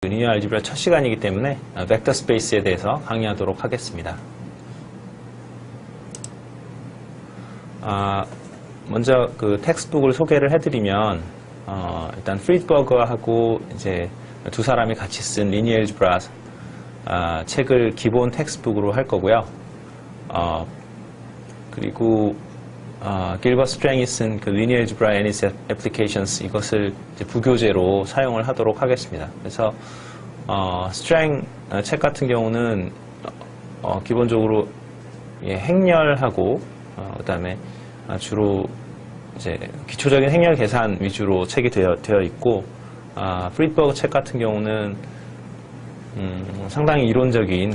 리니어 알지브라 첫 시간이기 때문에 벡터 스페이스에 대해서 강의하도록 하겠습니다. 먼저 그 텍스트북을 소개를 해드리면 일단 프리드버그하고 이제 두 사람이 같이 쓴 리니어 알지브라 책을 기본 텍스트북으로 할 거고요. 그리고 길버트 스트랭이 쓴 그 리니어 알지브라 and its applications 이것을 이제 부교재로 사용을 하도록 하겠습니다. 그래서 스트랭 책 같은 경우는 기본적으로 행렬하고 그다음에 주로 이제 기초적인 행렬 계산 위주로 책이 되어 있고 프리드버그 책 같은 경우는 상당히 이론적인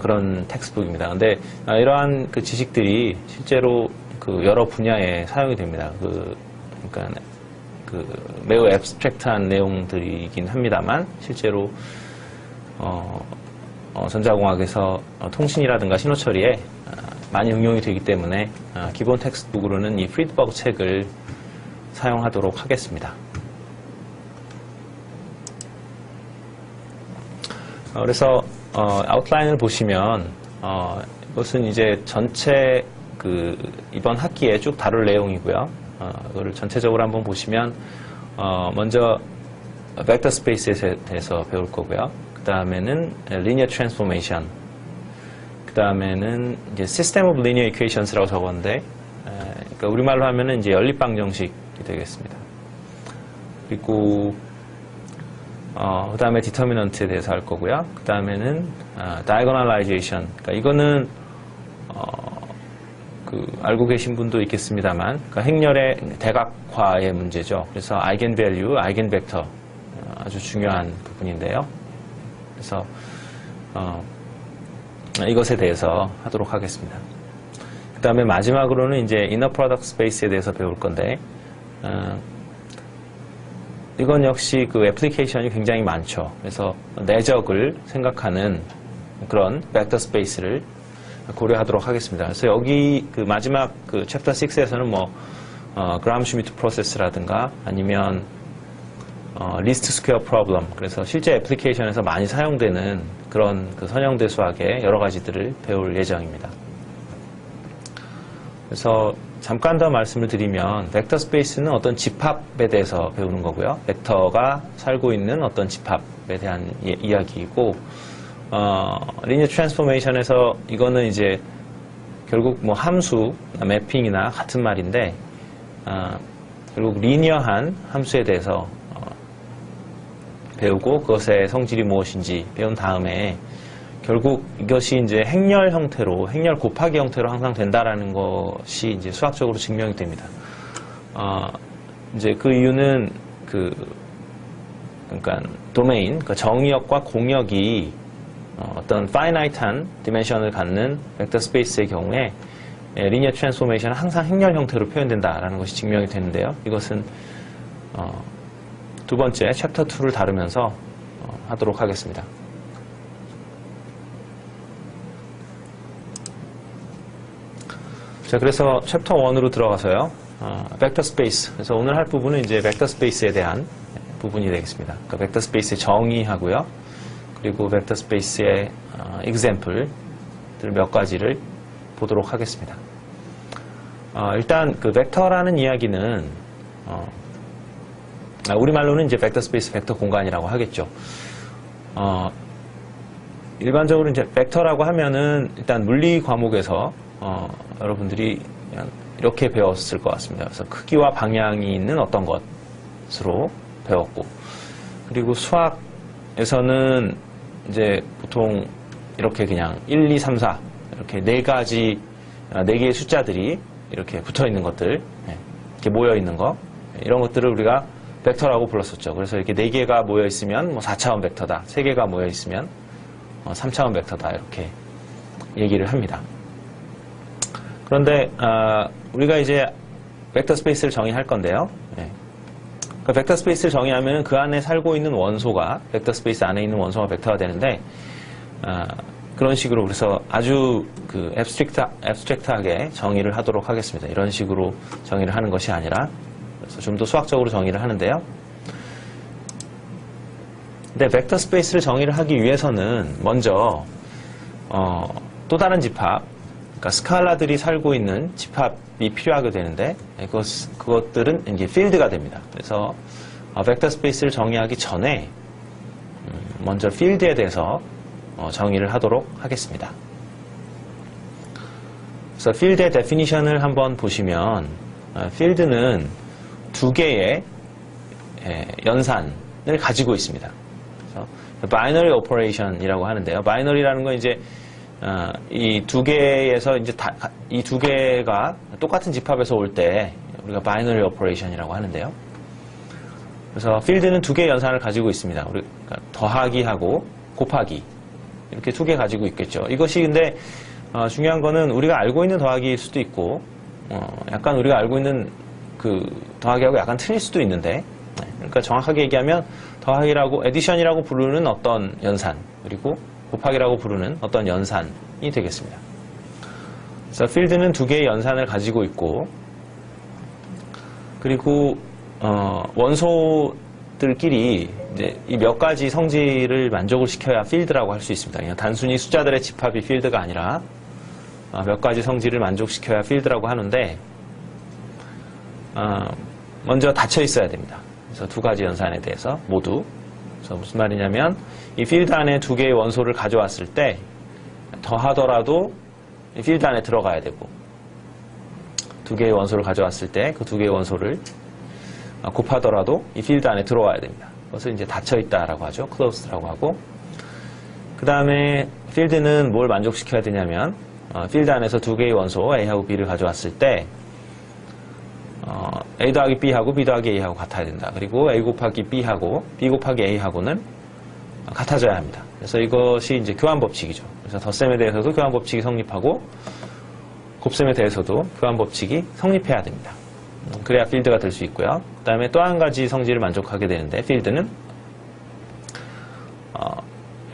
그런 텍스트북입니다. 근데 이러한 그 지식들이 실제로 그 여러 분야에 사용이 됩니다. 그러니까 매우 앱스트랙트한 내용들이긴 합니다만 실제로 전자공학에서 통신이라든가 신호 처리에 많이 응용이 되기 때문에 기본 텍스트북으로는 이 프리드버그 책을 사용하도록 하겠습니다. 그래서 아웃라인을 보시면 이것은 이제 전체 이번 학기에 쭉 다룰 내용이고요. 이거를 전체적으로 한번 보시면 먼저 벡터 스페이스에 대해서 배울 거고요. 그 다음에는 리니어 트랜스포메이션, 그 다음에는 이제 시스템 오브 리니어 이퀘이션스라고 적었는데 그러니까 우리말로 하면은 이제 연립방 정식이 되겠습니다. 그리고 그 다음에 디터미넌트에 대해서 할 거고요. 그 다음에는 다이고널라이제이션. 그러니까 이거는 알고 계신 분도 있겠습니다만, 그러니까 행렬의 대각화의 문제죠. 그래서 아이겐밸류, 아이겐벡터 아주 중요한 부분인데요. 그래서 이것에 대해서 하도록 하겠습니다. 그 다음에 마지막으로는 이제 이너 프로덕트 스페이스에 대해서 배울 건데. 이건 역시 그 애플리케이션이 굉장히 많죠. 그래서 내적을 생각하는 그런 벡터 스페이스를 고려하도록 하겠습니다. 그래서 여기 그 마지막 그 챕터 6에서는 그람 슈미트 프로세스라든가 아니면 리스트 스퀘어 프로블럼, 그래서 실제 애플리케이션에서 많이 사용되는 그런 그 선형대 수학의 여러 가지들을 배울 예정입니다. 그래서 잠깐 더 말씀을 드리면 벡터 스페이스는 어떤 집합에 대해서 배우는 거고요. 벡터가 살고 있는 어떤 집합에 대한 이야기이고 리니어 트랜스포메이션에서 이거는 이제 결국 함수, 매핑이나 같은 말인데 결국 리니어한 함수에 대해서 배우고 그것의 성질이 무엇인지 배운 다음에 결국 이것이 이제 행렬 형태로, 행렬 곱하기 형태로 항상 된다라는 것이 이제 수학적으로 증명이 됩니다. 이제 그 이유는 그러니까 도메인, 그러니까 정의역과 공역이 어떤 파이나이트한 디멘션을 갖는 벡터 스페이스의 경우에 리니어 트랜스포메이션은 항상 행렬 형태로 표현된다라는 것이 증명이 되는데요. 이것은 두 번째 챕터 2를 다루면서 하도록 하겠습니다. 자, 그래서 챕터 1으로 들어가서요. 벡터 스페이스. 그래서 오늘 할 부분은 이제 벡터 스페이스에 대한 부분이 되겠습니다. 그러니까 벡터 스페이스의 정의하고요. 그리고 벡터 스페이스의 example들 몇 가지를 보도록 하겠습니다. 일단 그 벡터라는 이야기는 우리말로는 이제 벡터 스페이스, 벡터 공간이라고 하겠죠. 일반적으로 이제 벡터라고 하면은 일단 물리 과목에서 여러분들이 그냥 이렇게 배웠을 것 같습니다. 그래서 크기와 방향이 있는 어떤 것으로 배웠고, 그리고 수학에서는 이제 보통 이렇게 그냥 1, 2, 3, 4 이렇게 네 개의 숫자들이 이렇게 붙어 있는 것들, 이렇게 모여 있는 거, 이런 것들을 우리가 벡터라고 불렀었죠. 그래서 이렇게 네 개가 모여 있으면 4차원 벡터다, 세 개가 모여 있으면 3차원 벡터다, 이렇게 얘기를 합니다. 그런데 우리가 이제 벡터 스페이스를 정의할 건데요. 그 벡터 스페이스를 정의하면 그 안에 살고 있는 원소가, 벡터 스페이스 안에 있는 원소가 벡터가 되는데 그런 식으로, 그래서 아주 그 앱스트랙트하게 정의를 하도록 하겠습니다. 이런 식으로 정의를 하는 것이 아니라, 그래서 좀 더 수학적으로 정의를 하는데요. 근데 벡터 스페이스를 정의를 하기 위해서는 먼저 또 다른 집합, 그러니까 스칼라들이 살고 있는 집합이 필요하게 되는데 그것들은 이제 필드가 됩니다. 그래서 벡터 스페이스를 정의하기 전에 먼저 필드에 대해서 정의를 하도록 하겠습니다. 그래서 필드의 데피니션을 한번 보시면 필드는 두 개의 연산을 가지고 있습니다. 그래서 바이너리 오퍼레이션이라고 하는데요. 바이너리라는 건 이제 이 두 개에서 이제 이 두 개가 똑같은 집합에서 올 때 우리가 바이너리 오퍼레이션이라고 하는데요. 그래서 필드는 두 개의 연산을 가지고 있습니다. 우리가 더하기하고 곱하기 이렇게 두 개 가지고 있겠죠. 이것이 근데 중요한 거는 우리가 알고 있는 더하기일 수도 있고 약간 우리가 알고 있는 그 더하기하고 약간 틀릴 수도 있는데 그러니까 정확하게 얘기하면 더하기라고 에디션이라고 부르는 어떤 연산 그리고 곱하기라고 부르는 어떤 연산이 되겠습니다. 그래서 필드는 두 개의 연산을 가지고 있고 그리고 원소들끼리 이제 이 몇 가지 성질을 만족을 시켜야 필드라고 할 수 있습니다. 그냥 단순히 숫자들의 집합이 필드가 아니라 몇 가지 성질을 만족시켜야 필드라고 하는데 먼저 닫혀 있어야 됩니다. 그래서 두 가지 연산에 대해서 모두 그래서 무슨 말이냐면 이 필드 안에 두 개의 원소를 가져왔을 때 더하더라도 이 필드 안에 들어가야 되고 두 개의 원소를 가져왔을 때 그 두 개의 원소를 곱하더라도 이 필드 안에 들어와야 됩니다. 그것을 이제 닫혀 있다라고 하죠. closed라고 하고 그 다음에 필드는 뭘 만족시켜야 되냐면 필드 안에서 두 개의 원소 A하고 B를 가져왔을 때 A 더하기 B하고 B 더하기 A하고 같아야 된다. 그리고 A 곱하기 B하고 B 곱하기 A하고는 같아져야 합니다. 그래서 이것이 이제 교환 법칙이죠. 그래서 덧셈에 대해서도 교환 법칙이 성립하고 곱셈에 대해서도 교환 법칙이 성립해야 됩니다. 그래야 필드가 될 수 있고요. 그 다음에 또 한 가지 성질을 만족하게 되는데 필드는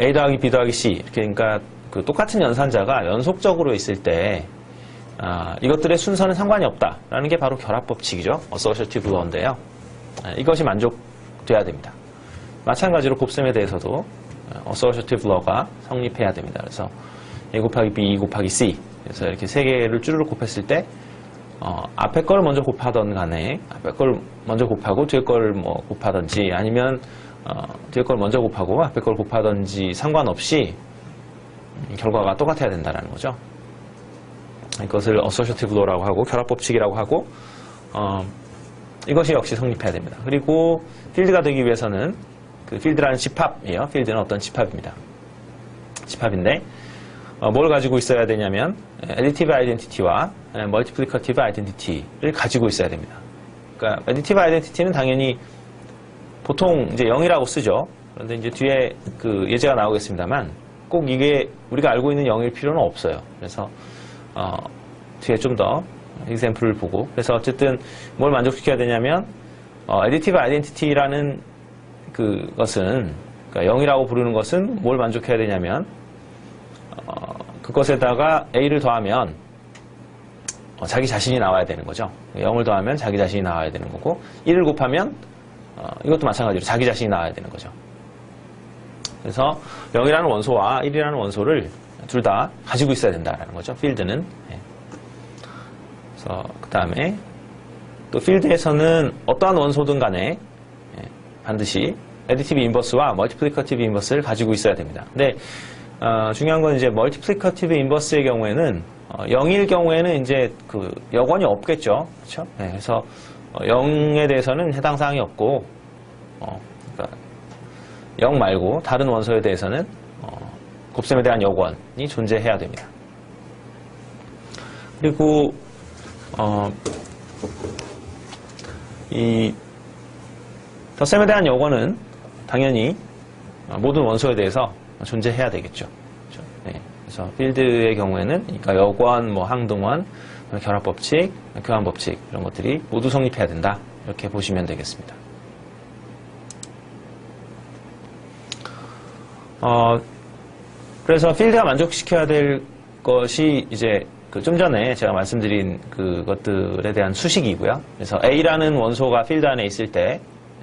A 더하기 B 더하기 C 이렇게 그러니까 그 똑같은 연산자가 연속적으로 있을 때 이것들의 순서는 상관이 없다라는 게 바로 결합 법칙이죠. 어소시어티브 러인데요. 이것이 만족돼야 됩니다. 마찬가지로 곱셈에 대해서도 어소시어티브 러가 성립해야 됩니다. 그래서 A 곱하기 B, E 곱하기 C 그래서 이렇게 세 개를 쭈르륵 곱했을 때 앞에 걸 먼저 곱하던 간에 앞에 걸 먼저 곱하고 뒤에 걸 뭐 곱하던지 아니면 뒤에 걸 먼저 곱하고 앞에 걸 곱하던지 상관없이 결과가 똑같아야 된다는 거죠. 이것을 어소시어티브 로라고 하고 결합법칙이라고 하고 이것이 역시 성립해야 됩니다. 그리고 필드가 되기 위해서는 그 필드라는 집합이에요. 필드는 어떤 집합입니다. 집합인데 뭘 가지고 있어야 되냐면 additive identity와 multiplicative identity를 가지고 있어야 됩니다. 그러니까 additive identity는 당연히 보통 이제 0이라고 쓰죠. 그런데 이제 뒤에 그 예제가 나오겠습니다만 꼭 이게 우리가 알고 있는 0일 필요는 없어요. 그래서 뒤에 좀 더 example를 보고 그래서 어쨌든 뭘 만족시켜야 되냐면 additive identity라는 그것은 그러니까 0이라고 부르는 것은 뭘 만족해야 되냐면 그것에다가 A를 더하면 자기 자신이 나와야 되는 거죠. 0을 더하면 자기 자신이 나와야 되는 거고 1을 곱하면 이것도 마찬가지로 자기 자신이 나와야 되는 거죠. 그래서 0이라는 원소와 1이라는 원소를 둘 다 가지고 있어야 된다는 거죠. 필드는. 그래서 그 다음에 또 필드에서는 어떠한 원소든 간에 반드시 additive inverse와 multiplicative inverse를 가지고 있어야 됩니다. 근데 중요한 건 이제 multiplicative inverse의 경우에는 0일 경우에는 이제 그 여건이 없겠죠. 그렇죠? 네, 그래서 0에 대해서는 해당 사항이 없고 그러니까 0 말고 다른 원소에 대해서는 곱셈에 대한 여건이 존재해야 됩니다. 그리고 이 덧셈에 대한 여건은 당연히 모든 원소에 대해서 존재해야 되겠죠. 그렇죠? 네. 그래서 필드의 경우에는 그러니까 여건, 뭐 항등원, 결합법칙, 교환법칙 이런 것들이 모두 성립해야 된다. 이렇게 보시면 되겠습니다. 그래서 필드가 만족시켜야 될 것이 이제 그 좀 전에 제가 말씀드린 그것들에 대한 수식이고요. 그래서 A라는 원소가 필드 안에 있을 때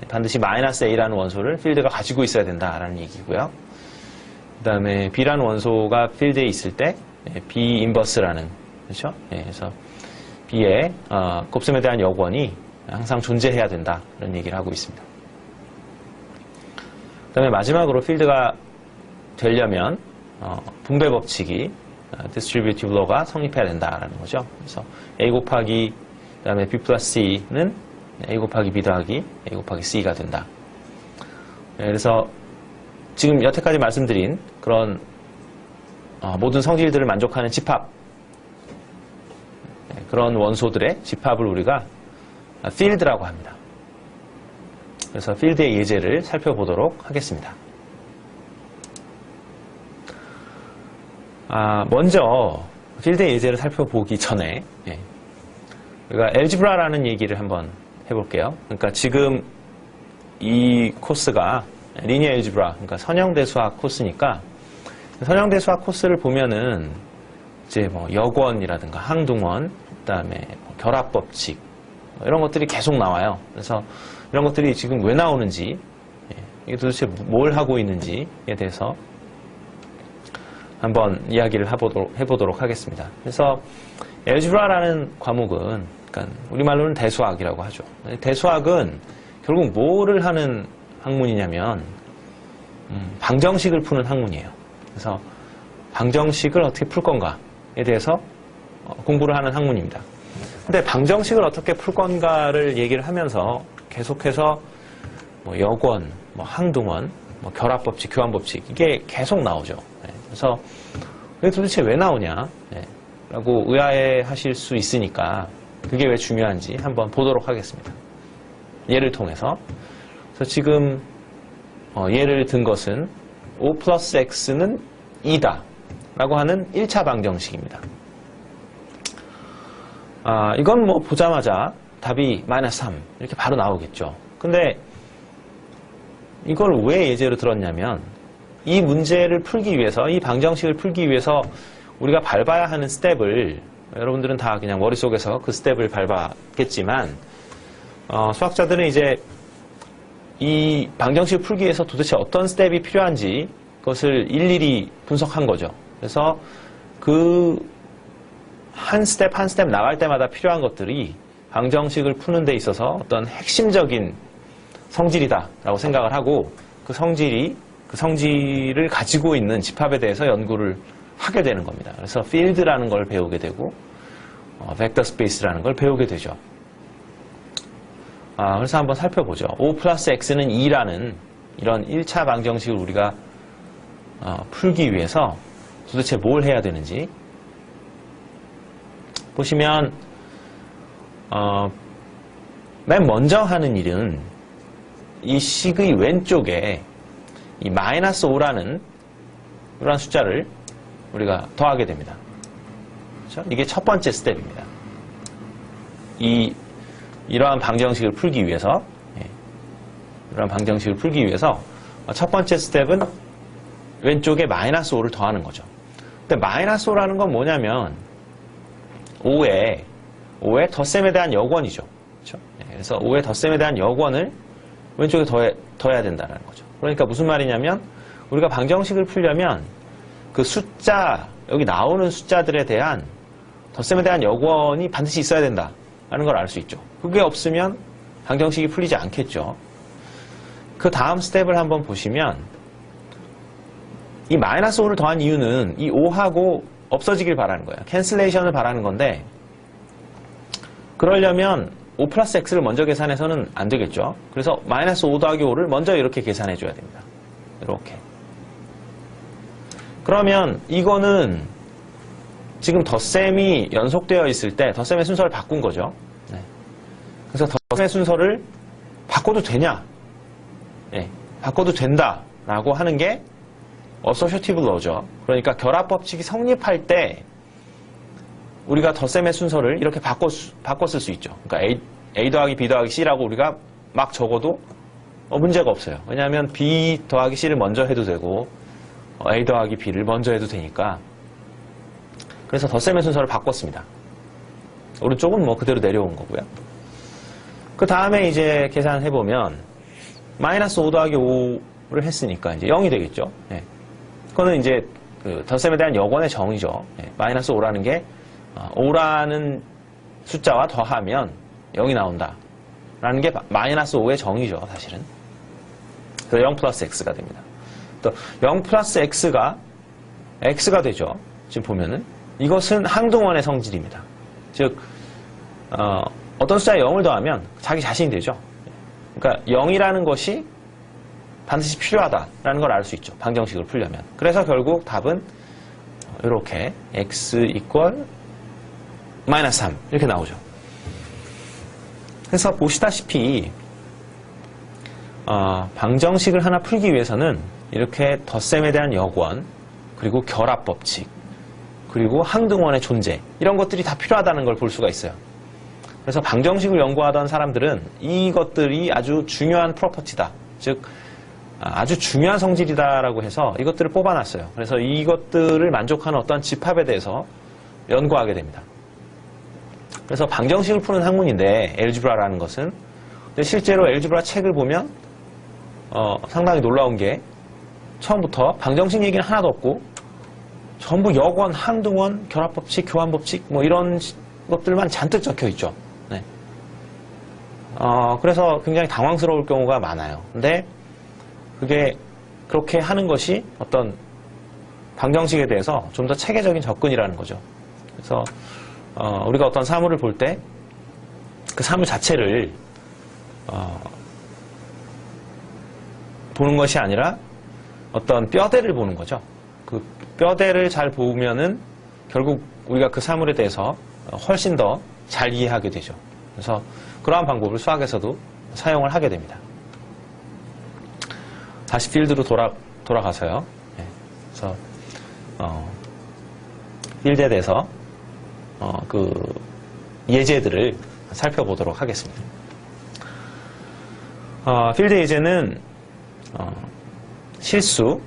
반드시 마이너스 A라는 원소를 필드가 가지고 있어야 된다라는 얘기고요. 그 다음에 B라는 원소가 필드에 있을 때 B 인버스라는, 그렇죠? 그래서 B의 곱셈에 대한 여권이 항상 존재해야 된다, 이런 얘기를 하고 있습니다. 그 다음에 마지막으로 필드가 되려면 분배 법칙이 distributive law가 성립해야 된다라는 거죠. 그래서 A 곱하기 그다음에 B 플러스 C는 A 곱하기 B 더하기 A 곱하기 C가 된다. 그래서 지금 여태까지 말씀드린 그런 모든 성질들을 만족하는 집합, 그런 원소들의 집합을 우리가 필드라고 합니다. 그래서 필드의 예제를 살펴보도록 하겠습니다. 먼저 필드의 예제를 살펴보기 전에 우리가 엘지브라라는 얘기를 한번 해볼게요. 그러니까 지금 이 코스가 리니어 엘지브라, 그러니까 선형대수학 코스니까 선형대수학 코스를 보면은 이제 뭐 여권이라든가 항등원, 그다음에 결합법칙 이런 것들이 계속 나와요. 그래서 이런 것들이 지금 왜 나오는지, 이게 도대체 뭘 하고 있는지에 대해서 한번 이야기를 해보도록 하겠습니다. 그래서 엘지브라라는 과목은, 그러니까 우리말로는 대수학이라고 하죠. 대수학은 결국 뭐를 하는 학문이냐면 방정식을 푸는 학문이에요. 그래서 방정식을 어떻게 풀 건가에 대해서 공부를 하는 학문입니다. 근데 방정식을 어떻게 풀 건가를 얘기를 하면서 계속해서 뭐 여권, 뭐 항등원, 뭐 결합법칙, 교환법칙, 이게 계속 나오죠. 그래서 이게 도대체 왜 나오냐 라고 의아해 하실 수 있으니까 그게 왜 중요한지 한번 보도록 하겠습니다. 예를 통해서. 그래서 지금 예를 든 것은 O 플러스 X는 2다 라고 하는 1차 방정식입니다. 이건 뭐 보자마자 답이 마이너스 3 이렇게 바로 나오겠죠. 근데 이걸 왜 예제로 들었냐면 이 문제를 풀기 위해서, 이 방정식을 풀기 위해서 우리가 밟아야 하는 스텝을, 여러분들은 다 그냥 머릿속에서 그 스텝을 밟았겠지만 수학자들은 이제 이 방정식을 풀기 위해서 도대체 어떤 스텝이 필요한지 그것을 일일이 분석한 거죠. 그래서 그 한 스텝 한 스텝 나갈 때마다 필요한 것들이 방정식을 푸는 데 있어서 어떤 핵심적인 성질이다라고 생각을 하고 그 성질을 가지고 있는 집합에 대해서 연구를 하게 되는 겁니다. 그래서 필드라는 걸 배우게 되고 벡터 스페이스라는 걸 배우게 되죠. 그래서 한번 살펴보죠. O 플러스 X는 2라는 이런 1차 방정식을 우리가 풀기 위해서 도대체 뭘 해야 되는지 보시면 맨 먼저 하는 일은 이 식의 왼쪽에 이 마이너스 5라는 이러한 숫자를 우리가 더하게 됩니다. 그렇죠? 이게 첫 번째 스텝입니다. 이러한 방정식을 풀기 위해서, 이러한 방정식을 풀기 위해서 첫 번째 스텝은 왼쪽에 마이너스 5를 더하는 거죠. 근데 마이너스 5라는 건 뭐냐면 5의 덧셈에 대한 여권이죠. 그렇죠? 그래서 5의 덧셈에 대한 여권을 왼쪽에 더해야 된다는 거죠. 그러니까 무슨 말이냐면 우리가 방정식을 풀려면 그 숫자, 여기 나오는 숫자들에 대한 덧셈에 대한 여권이 반드시 있어야 된다는 걸 알 수 있죠. 그게 없으면 방정식이 풀리지 않겠죠. 그 다음 스텝을 한번 보시면 이 마이너스 5를 더한 이유는 이 5하고 없어지길 바라는 거예요. 캔슬레이션을 바라는 건데 그러려면 5 플러스 X를 먼저 계산해서는 안 되겠죠. 그래서 마이너스 5 더하기 5를 먼저 이렇게 계산해 줘야 됩니다. 이렇게. 그러면 이거는 지금 덧셈이 연속되어 있을 때 덧셈의 순서를 바꾼 거죠. 그래서 덧셈의 순서를 바꿔도 되냐? 바꿔도 된다라고 하는 게 어소셔티브 러죠. 그러니까 결합법칙이 성립할 때 우리가 덧셈의 순서를 이렇게 바꿨을 수 있죠. 그러니까 A 더하기 B 더하기 C라고 우리가 막 적어도 문제가 없어요. 왜냐하면 B 더하기 C를 먼저 해도 되고 A 더하기 B를 먼저 해도 되니까. 그래서 덧셈의 순서를 바꿨습니다. 오른쪽은 뭐 그대로 내려온 거고요. 그 다음에 이제 계산해보면 마이너스 5 더하기 5를 했으니까 이제 0이 되겠죠. 예. 그거는 이제 그 덧셈에 대한 역원의 정의죠. 예. 마이너스 5라는 게 5라는 숫자와 더하면 0이 나온다. 라는 게 마이너스 5의 정의죠, 사실은. 그래서 0 플러스 x가 됩니다. 또 0 플러스 x가 되죠. 지금 보면은 이것은 항등원의 성질입니다. 즉 어떤 숫자에 0을 더하면 자기 자신이 되죠. 그러니까 0이라는 것이 반드시 필요하다라는 걸 알 수 있죠. 방정식을 풀려면. 그래서 결국 답은 이렇게 x 이퀄 마이너스 3 이렇게 나오죠. 그래서 보시다시피 방정식을 하나 풀기 위해서는 이렇게 덧셈에 대한 역원, 그리고 결합법칙, 그리고 항등원의 존재, 이런 것들이 다 필요하다는 걸 볼 수가 있어요. 그래서 방정식을 연구하던 사람들은 이것들이 아주 중요한 프로퍼티다, 즉 아주 중요한 성질이다라고 해서 이것들을 뽑아놨어요. 그래서 이것들을 만족하는 어떤 집합에 대해서 연구하게 됩니다. 그래서 방정식을 푸는 학문인데 엘지브라라는 것은, 근데 실제로 엘지브라 책을 보면 상당히 놀라운 게 처음부터 방정식 얘기는 하나도 없고 전부 역원, 항등원, 결합법칙, 교환법칙 뭐 이런 것들만 잔뜩 적혀 있죠. 네. 그래서 굉장히 당황스러울 경우가 많아요. 근데 그게 그렇게 하는 것이 어떤 방정식에 대해서 좀 더 체계적인 접근이라는 거죠. 그래서 우리가 어떤 사물을 볼 때 그 사물 자체를 보는 것이 아니라 어떤 뼈대를 보는 거죠. 그 뼈대를 잘 보면은 결국 우리가 그 사물에 대해서 훨씬 더 잘 이해하게 되죠. 그래서 그러한 방법을 수학에서도 사용을 하게 됩니다. 다시 필드로 돌아가서요. 네. 그래서 필드에 대해서 그 예제들을 살펴보도록 하겠습니다. 필드 예제는 실수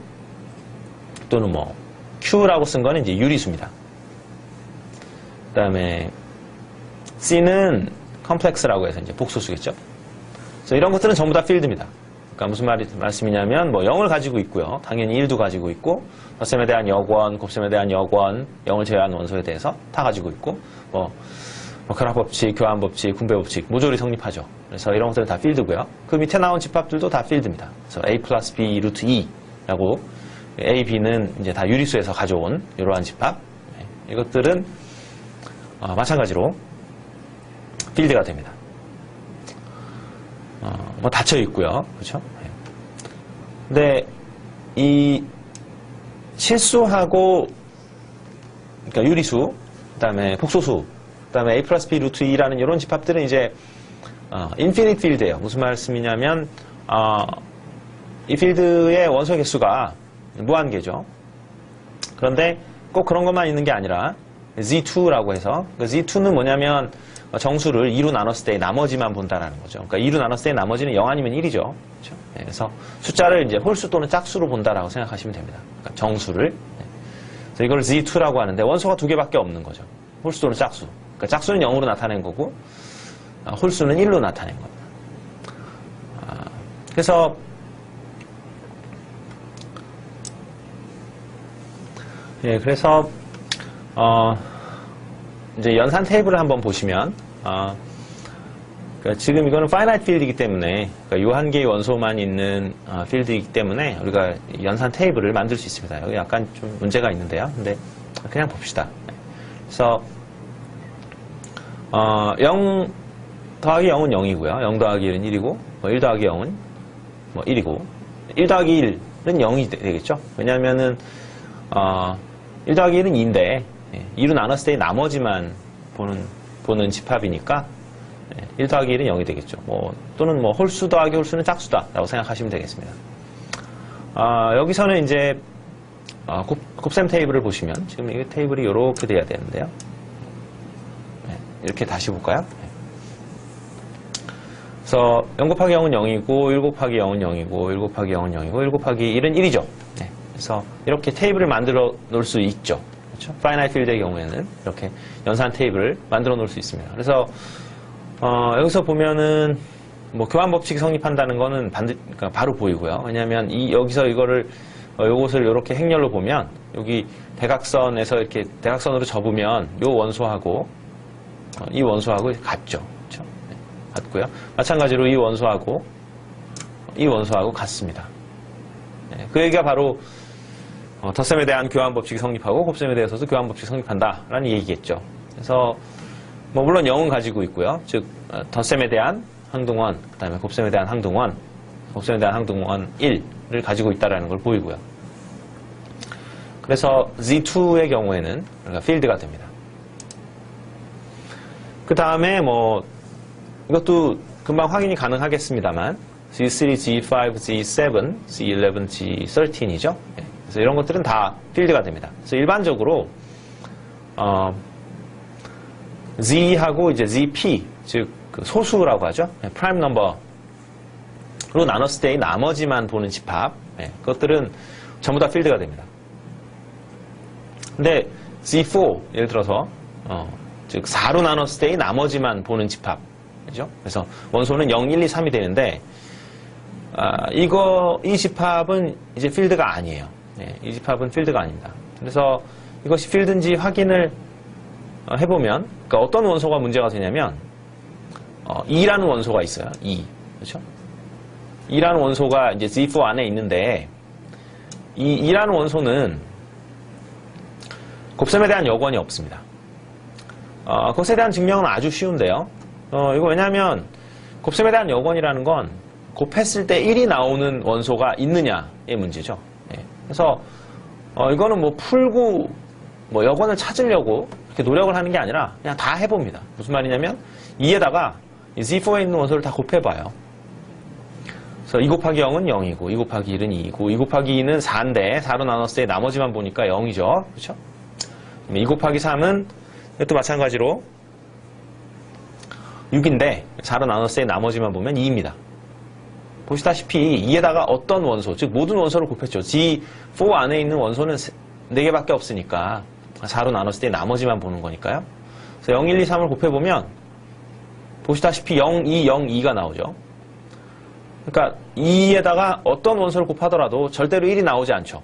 또는 뭐 Q라고 쓴 거는 이제 유리수입니다. 그 다음에 C는 컴플렉스라고 해서 이제 복소수겠죠. 그래서 이런 것들은 전부 다 필드입니다. 그러니까 무슨 말씀이냐면 뭐 0을 가지고 있고요. 당연히 1도 가지고 있고, 덧셈에 대한 역원, 곱셈에 대한 역원, 0을 제외한 원소에 대해서 다 가지고 있고, 뭐 결합법칙, 교환법칙, 분배법칙 모조리 성립하죠. 그래서 이런 것들은 다 필드고요. 그 밑에 나온 집합들도 다 필드입니다. 그래서 A 플러스 B 루트 2라고 A, B는 이제 다 유리수에서 가져온 이러한 집합. 이것들은 마찬가지로 필드가 됩니다. 뭐 닫혀 있고요. 그렇죠? 근데 이 실수하고, 그러니까 유리수, 그다음에 복소수, 그다음에 A 플러스 B 루트 2라는 이런 집합들은 이제 인피니트 필드예요. 무슨 말씀이냐면 이 필드의 원소 개수가 무한계죠. 그런데 꼭 그런 것만 있는 게 아니라 Z2라고 해서, 그 Z2는 뭐냐면 정수를 2로 나눴을 때 나머지만 본다라는 거죠. 그러니까 2로 나눴을 때 나머지는 0 아니면 1이죠. 그렇죠? 네, 그래서 숫자를 이제 홀수 또는 짝수로 본다라고 생각하시면 됩니다. 그러니까 정수를. 네. 그래서 이걸 Z2라고 하는데 원소가 두 개밖에 없는 거죠. 홀수 또는 짝수. 그러니까 짝수는 0으로 나타낸 거고 홀수는 1로 나타낸 겁니다. 그래서 예, 그래서 이제 연산 테이블을 한번 보시면, 그러니까 지금 이거는 파이나이트 필드이기 때문에, 그러니까 요 한 개의 원소만 있는 필드이기 때문에 우리가 연산 테이블을 만들 수 있습니다. 여기 약간 좀 문제가 있는데요. 근데 그냥 봅시다. 그래서 0 더하기 0은 0이고요. 0 더하기 1은 1이고, 뭐 1 더하기 0은 뭐 1이고, 1 더하기 1은 0이 되겠죠. 왜냐하면은 1 더하기 1은 2인데 2로 나눴을 때 나머지만 보는 집합이니까 1 더하기 1은 0이 되겠죠. 뭐 또는 뭐 홀수 더하기 홀수는 짝수다라고 생각하시면 되겠습니다. 여기서는 이제 곱셈 테이블을 보시면 지금 이 테이블이 이렇게 돼야 되는데요. 이렇게 다시 볼까요? 그래서 0 곱하기 0은 0이고 1 곱하기 0은 0이고 1 곱하기 0은 0이고 1 곱하기 1은 1이죠. 그래서 이렇게 테이블을 만들어 놓을 수 있죠. 그렇죠? 파이나이트 필드의 경우에는 이렇게 연산 테이블을 만들어 놓을 수 있습니다. 그래서 여기서 보면은 뭐 교환 법칙이 성립한다는 거는 그러니까 바로 보이고요. 왜냐하면 여기서 이거를 요것을 이렇게 행렬로 보면 여기 대각선에서 이렇게 대각선으로 접으면 요 원소하고 이 원소하고 같죠. 그렇죠? 네, 같고요. 마찬가지로 이 원소하고 같습니다. 네, 그 얘기가 바로 덧셈에 대한 교환 법칙이 성립하고 곱셈에 대해서도 교환 법칙이 성립한다라는 얘기겠죠. 그래서 뭐 물론 0은 가지고 있고요. 즉 덧셈에 대한 항등원, 그다음에 곱셈에 대한 항등원, 곱셈에 대한 항등원 1을 가지고 있다라는 걸 보이고요. 그래서 Z2의 경우에는 그러니까 필드가 됩니다. 그 다음에 뭐 이것도 금방 확인이 가능하겠습니다만 G3, G5, G7, G11, G13이죠. 그래서 이런 것들은 다 필드가 됩니다. 그래서 일반적으로 Z하고 이제 ZP, 즉 그 소수라고 하죠. 프라임 넘버로 나눴을 때의 나머지만 보는 집합, 그것들은 전부 다 필드가 됩니다. 근데 Z4, 예를 들어서 즉 4로 나눴을 때의 나머지만 보는 집합, 그죠? 그래서 원소는 0, 1, 2, 3이 되는데 이 집합은 이제 필드가 아니에요. 이 집합은 필드가 아닙니다. 그래서 이것이 필드인지 확인을 해보면, 그러니까 어떤 원소가 문제가 되냐면 2라는 원소가 있어요. 2, 그렇죠? 2라는 원소가 이제 Z4 안에 있는데 이 2라는 원소는 곱셈에 대한 여건이 없습니다. 그것에 대한 증명은 아주 쉬운데요. 이거 왜냐하면 곱셈에 대한 여건이라는 건 곱했을 때 1이 나오는 원소가 있느냐의 문제죠. 그래서 이거는 뭐 풀고 뭐 여건을 찾으려고 이렇게 노력을 하는 게 아니라 그냥 다 해봅니다. 무슨 말이냐면 2에다가 이 Z4에 있는 원소를 다 곱해봐요. 그래서 2 곱하기 0은 0이고 2 곱하기 1은 2이고 2 곱하기 2는 4인데 4로 나눴을 때 나머지만 보니까 0이죠. 그렇죠? 2 곱하기 3은 또 마찬가지로 6인데 4로 나눴을 때 나머지만 보면 2입니다. 보시다시피 2에다가 어떤 원소, 즉 모든 원소를 곱했죠. G4 안에 있는 원소는 4개밖에 없으니까 4로 나눴을 때 나머지만 보는 거니까요. 그래서 0, 1, 2, 3을 곱해보면 보시다시피 0, 2, 0, 2가 나오죠. 그러니까 2에다가 어떤 원소를 곱하더라도 절대로 1이 나오지 않죠.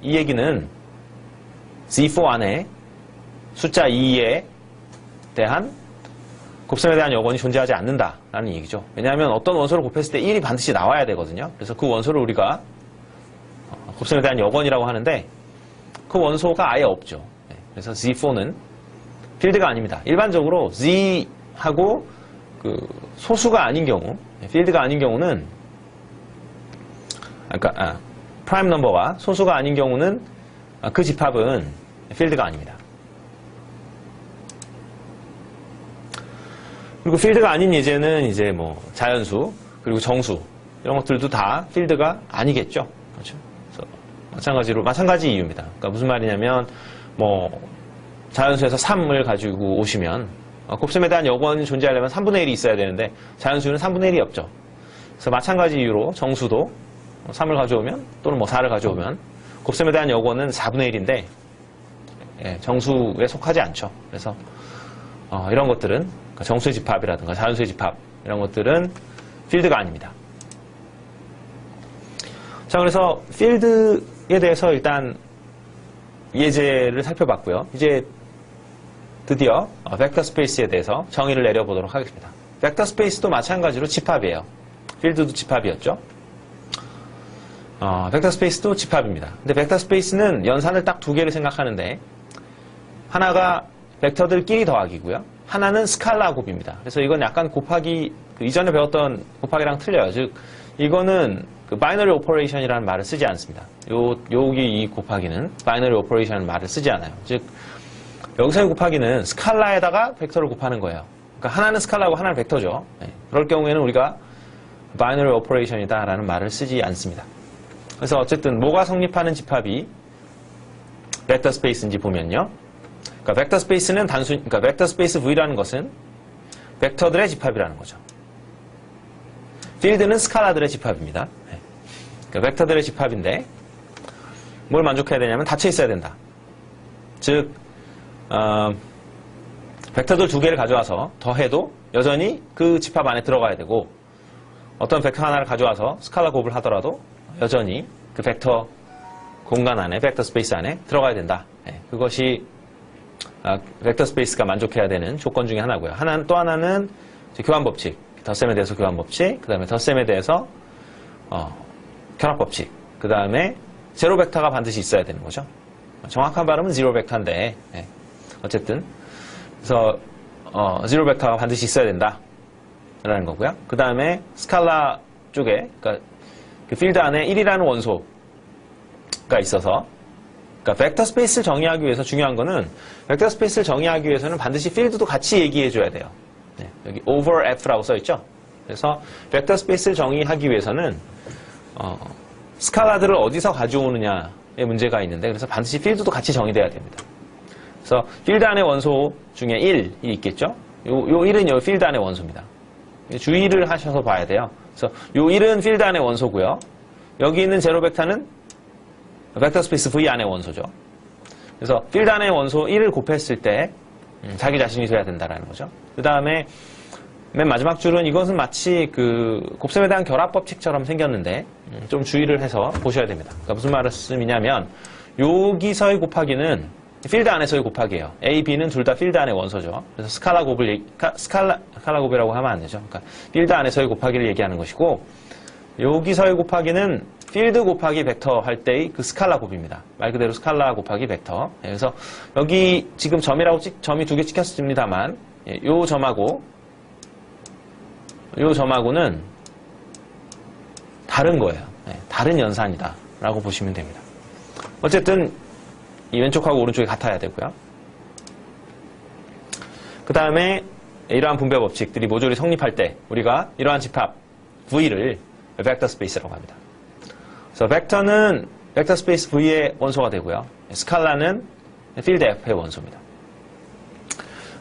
이 얘기는 Z4 안에 숫자 2에 대한 곱셈에 대한 여건이 존재하지 않는다라는 얘기죠. 왜냐하면 어떤 원소를 곱했을 때 1이 반드시 나와야 되거든요. 그래서 그 원소를 우리가 곱셈에 대한 여건이라고 하는데 그 원소가 아예 없죠. 그래서 Z4는 필드가 아닙니다. 일반적으로 Z하고 그 소수가 아닌 경우, 필드가 아닌 경우는 프라임 넘버와 소수가 아닌 경우는 그 집합은 필드가 아닙니다. 그리고 필드가 아닌 예제는 이제 뭐 자연수 그리고 정수 이런 것들도 다 필드가 아니겠죠. 그렇죠? 그래서 마찬가지 이유입니다. 그러니까 무슨 말이냐면 뭐 자연수에서 3을 가지고 오시면 곱셈에 대한 여건이 존재하려면 3분의 1이 있어야 되는데 자연수는 3분의 1이 없죠. 그래서 마찬가지 이유로 정수도 3을 가져오면 또는 뭐 4를 가져오면 곱셈에 대한 여건은 4분의 1인데 정수에 속하지 않죠. 그래서 이런 것들은 정수의 집합이라든가 자연수의 집합 이런 것들은 필드가 아닙니다. 자, 그래서 필드에 대해서 일단 예제를 살펴봤고요. 이제 드디어 벡터 스페이스에 대해서 정의를 내려보도록 하겠습니다. 벡터 스페이스도 마찬가지로 집합이에요. 필드도 집합이었죠. 벡터 스페이스도 집합입니다. 근데 벡터 스페이스는 연산을 딱 두 개를 생각하는데 하나가 벡터들끼리 더하기고요. 하나는 스칼라 곱입니다. 그래서 이건 약간 곱하기 이전에 배웠던 곱하기랑 틀려요. 즉 이거는 그 바이너리 오퍼레이션이라는 말을 쓰지 않습니다. 여기 이 곱하기는 바이너리 오퍼레이션이라는 말을 쓰지 않아요. 즉 여기서의 곱하기는 스칼라에다가 벡터를 곱하는 거예요. 그러니까 하나는 스칼라고 하나는 벡터죠. 그럴 경우에는 우리가 바이너리 오퍼레이션이다라는 말을 쓰지 않습니다. 그래서 어쨌든 뭐가 성립하는 집합이 벡터 스페이스인지 보면요. 그러니까 벡터 스페이스는 그러니까 벡터 스페이스 V라는 것은 벡터들의 집합이라는 거죠. 필드는 스칼라들의 집합입니다. 그러니까 벡터들의 집합인데 뭘 만족해야 되냐면 닫혀 있어야 된다. 즉 벡터들 두 개를 가져와서 더해도 여전히 그 집합 안에 들어가야 되고 어떤 벡터 하나를 가져와서 스칼라 곱을 하더라도 여전히 그 벡터 공간 안에, 벡터 스페이스 안에 들어가야 된다. 그것이 벡터 스페이스가 만족해야 되는 조건 중에 하나고요. 또 하나는 교환 법칙, 덧셈에 대해서 교환 법칙, 그 다음에 덧셈에 대해서 결합 법칙, 그 다음에 제로 벡터가 반드시 있어야 되는 거죠. 정확한 발음은 제로 벡터인데 어쨌든 그래서 제로 벡터가 반드시 있어야 된다 라는 거고요. 그 다음에 스칼라 쪽에 그러니까 그 필드 안에 1이라는 원소가 있어서 그러니까 벡터 스페이스를 정의하기 위해서 중요한 거는 벡터 스페이스를 정의하기 위해서는 반드시 필드도 같이 얘기해 줘야 돼요. 여기 over F라고 써 있죠. 그래서 벡터 스페이스를 정의하기 위해서는 스칼라들을 어디서 가져오느냐의 문제가 있는데 그래서 반드시 필드도 같이 정의돼야 됩니다. 그래서 필드 안의 원소 중에 1이 있겠죠. 요 1은 요 필드 안의 원소입니다. 주의를 하셔서 봐야 돼요. 그래서 요 1은 필드 안의 원소고요. 여기 있는 제로 벡터는 벡터 스페이스 V 안의 원소죠. 그래서 필드 안의 원소 1을 곱했을 때 자기 자신이 돼야 된다라는 거죠. 그 다음에 맨 마지막 줄은 이것은 마치 그 곱셈에 대한 결합 법칙처럼 생겼는데 좀 주의를 해서 보셔야 됩니다. 그러니까 무슨 말씀이냐면 여기서의 곱하기는 필드 안에서의 곱하기예요. A, B는 둘 다 필드 안의 원소죠. 그래서 스칼라 곱이라고 하면 안 되죠. 그러니까 필드 안에서의 곱하기를 얘기하는 것이고 여기서의 곱하기는 필드 곱하기 벡터 할 때의 그 스칼라 곱입니다. 말 그대로 스칼라 곱하기 벡터. 그래서 여기 지금 점이 두 개 찍혔습니다만 요 점하고는 다른 거예요. 다른 연산이다 라고 보시면 됩니다. 어쨌든 이 왼쪽하고 오른쪽이 같아야 되고요. 그 다음에 이러한 분배 법칙들이 모조리 성립할 때 우리가 이러한 집합 V를 벡터 스페이스라고 합니다. 그래서 벡터는 벡터 스페이스 V의 원소가 되고요. 스칼라는 필드 F의 원소입니다.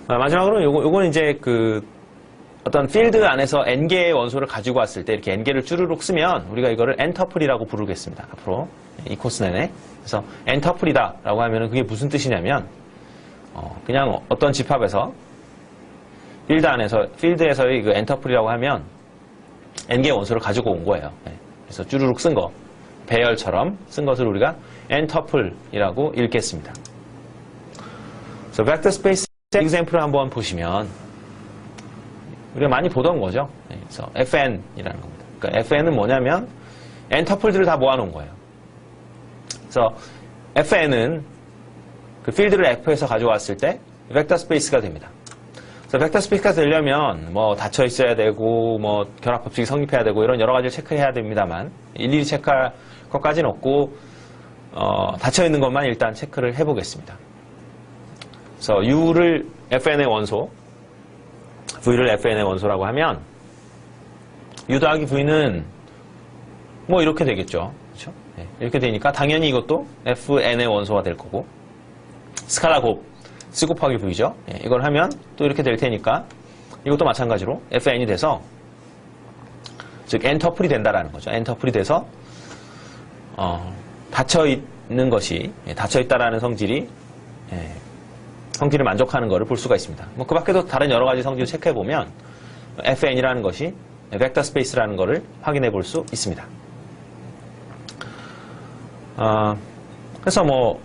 마지막으로 요거는 이제 그 어떤 필드 안에서 n개의 원소를 가지고 왔을 때 이렇게 n개를 쭈루룩 쓰면 우리가 이거를 n터플이라고 부르겠습니다. 앞으로 이 코스 내내. 그래서 n터플이다 라고 하면 그게 무슨 뜻이냐면 그냥 어떤 집합에서 필드에서의 그 n터플이라고 하면 n개의 원소를 가지고 온 거예요. 그래서 쭈루룩 쓴 거, 배열처럼 쓴 것을 우리가 n터플이라고 읽겠습니다. 그래서 벡터 스페이스 example을 한번 보시면 우리가 많이 보던 거죠. 그래서 FN이라는 겁니다. 그러니까 FN은 뭐냐면 n터플들을 다 모아놓은 거예요. 그래서 FN은 그 필드를 F에서 가져왔을 때 벡터 스페이스가 됩니다. 그래서 벡터 스페이스가 되려면 뭐 닫혀 있어야 되고 뭐 결합 법칙이 성립해야 되고 이런 여러 가지를 체크해야 됩니다만 일일이 체크할 것까지는 없고 닫혀 있는 것만 일단 체크를 해보겠습니다. 그래서 U를 FN의 원소, V를 FN의 원소라고 하면 U 더하기 V는 뭐 이렇게 되겠죠. 그렇죠? 네, 이렇게 되니까 당연히 이것도 FN의 원소가 될 거고 스칼라 곱 C 곱하기 V죠. 네, 이걸 하면 또 이렇게 될 테니까 이것도 마찬가지로 FN이 돼서 즉 n터플이 된다라는 거죠. n터플이 돼서 닫혀 있는 것이 닫혀 있다라는 성질을 만족하는 것을 볼 수가 있습니다. 뭐 그 밖에도 다른 여러 가지 성질을 체크해 보면 FN이라는 것이 벡터 스페이스라는 것을 확인해 볼 수 있습니다. 그래서 뭐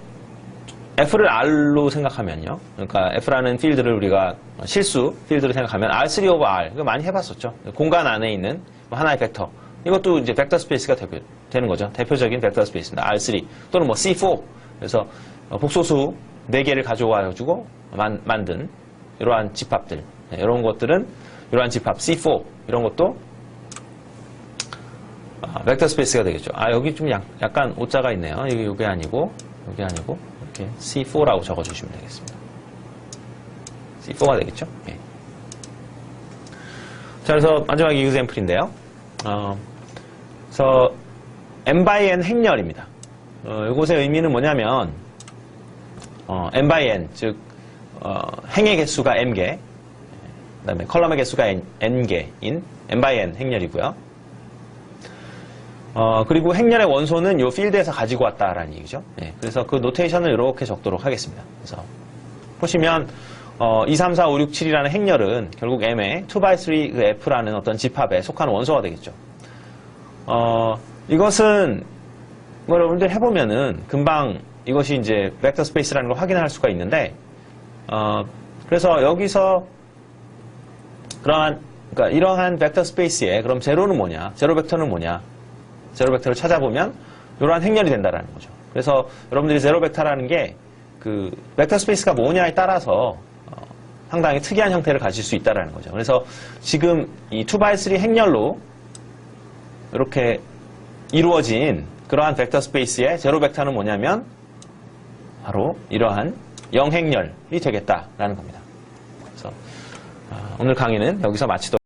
F를 R로 생각하면요. 그러니까 F라는 필드를 우리가 실수 필드로 생각하면 R3 over R 이거 많이 해봤었죠. 공간 안에 있는 하나의 벡터 이것도 이제 벡터 스페이스가 되는 거죠. 대표적인 벡터 스페이스입니다. R3 또는 뭐 C4 그래서 복소수 4개를 가져와가지고 만든 이러한 집합들 이런 것들은 이러한 집합 C4 이런 것도 벡터 스페이스가 되겠죠. 여기 좀 약간 오자가 있네요. 이게 아니고 이렇게 C4라고 적어주시면 되겠습니다. C4가 되겠죠. 예. 자, 그래서 마지막 example인데요. 그래서 n by n 행렬입니다. 이것의 의미는 뭐냐면 n by n 즉 행의 개수가 n개, 그다음에 컬럼의 개수가 n개인 n by n 행렬이고요. 그리고 행렬의 원소는 이 필드에서 가지고 왔다라는 얘기죠. 예, 그래서 그 노테이션을 이렇게 적도록 하겠습니다. 그래서 보시면 2, 3, 4, 5, 6, 7이라는 행렬은 결국 M의 2x3 그 F라는 어떤 집합에 속하는 원소가 되겠죠. 이것은 뭐 여러분들 해보면은 금방 이것이 이제 벡터 스페이스라는 걸 확인할 수가 있는데, 그래서 여기서 그러니까 이러한 벡터 스페이스에 그럼 제로는 뭐냐? 제로 벡터는 뭐냐? 제로 벡터를 찾아보면 이러한 행렬이 된다라는 거죠. 그래서 여러분들이 제로 벡터라는 게 그 벡터 스페이스가 뭐냐에 따라서 상당히 특이한 형태를 가질 수 있다라는 거죠. 그래서 지금 이 2x3 행렬로 이렇게 이루어진 그러한 벡터 스페이스의 제로 벡터는 뭐냐면 바로 이러한 0행렬이 되겠다라는 겁니다. 그래서 오늘 강의는 여기서 마치도록